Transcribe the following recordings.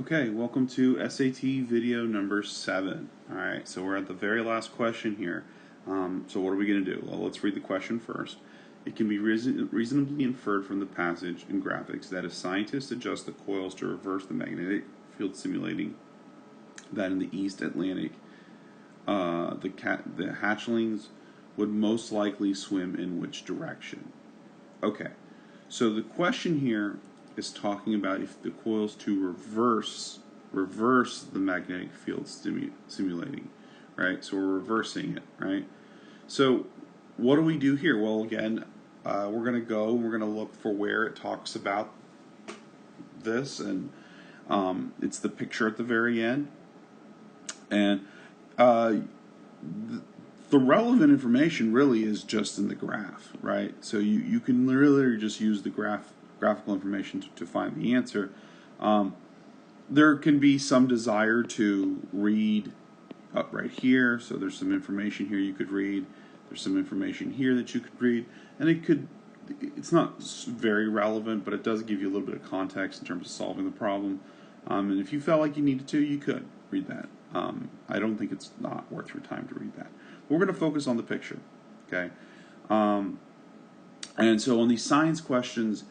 Okay, welcome to SAT video number 7. Alright, so we're at the very last question here. So what are we going to do? Well, let's read the question first. It can be reasonably inferred from the passage and graphics that if scientists adjust the coils to reverse the magnetic field simulating that in the East Atlantic, the hatchlings would most likely swim in which direction? Okay, so the question here is talking about if the coils to reverse the magnetic field simulating, right? So we're reversing it, right? So what do we do here? Well, again, we're going to look for where it talks about this, and it's the picture at the very end, and the relevant information really is just in the graph, right? So you can literally just use the graphical information to find the answer. There can be some desire to read up right here, so there's some information here you could read. There's some information here that you could read, and it's not very relevant, but it does give you a little bit of context in terms of solving the problem. And if you felt like you needed to, you could read that. I don't think it's not worth your time to read that. We're going to focus on the picture, okay? And so on these science questions,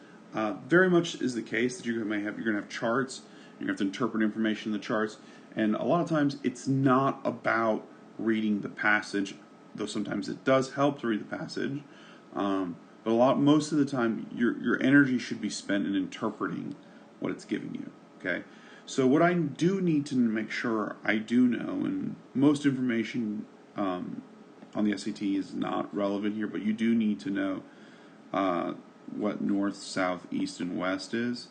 very much is the case that you're going to have charts. You're going to have to interpret information in the charts, and a lot of times it's not about reading the passage, though sometimes it does help to read the passage. But most of the time, your energy should be spent in interpreting what it's giving you. Okay, so what I do need to make sure I do know, and most information on the SAT is not relevant here, but you do need to know what north, south, east, and west is.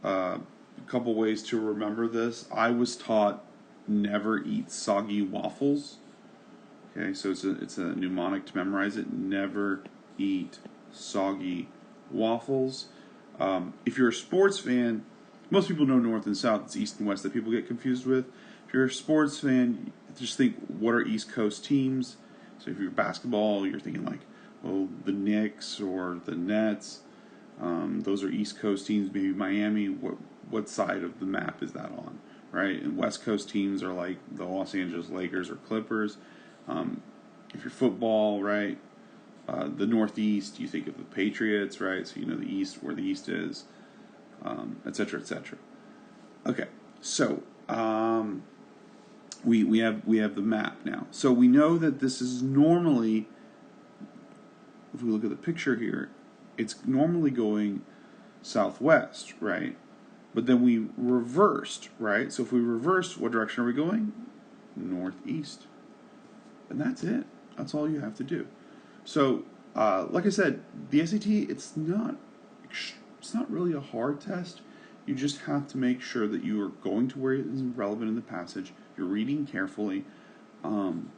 A couple ways to remember this. I was taught never eat soggy waffles. Okay, so it's a mnemonic to memorize it. Never eat soggy waffles. If you're a sports fan, most people know north and south. It's east and west that people get confused with. If you're a sports fan, just think, what are East Coast teams? So if you're basketball, you're thinking like, oh, the Knicks or the Nets. Those are East Coast teams. Maybe Miami. What side of the map is that on? Right? And West Coast teams are like the Los Angeles Lakers or Clippers. If you're football, right? The Northeast, you think of the Patriots, right? So you know the East, where the East is, etc., etc. Okay, so we have the map now. So we know that this is normally, if we look at the picture here, it's normally going southwest, right? But then we reversed, right? So if we reverse, what direction are we going? Northeast. And that's it. That's all you have to do. So, like I said, the SAT, it's not really a hard test. You just have to make sure that you are going to where it is relevant in the passage. You're reading carefully, and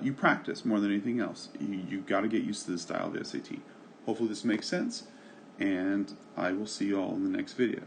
you practice more than anything else. You've got to get used to the style of the SAT. Hopefully this makes sense, and I will see you all in the next video.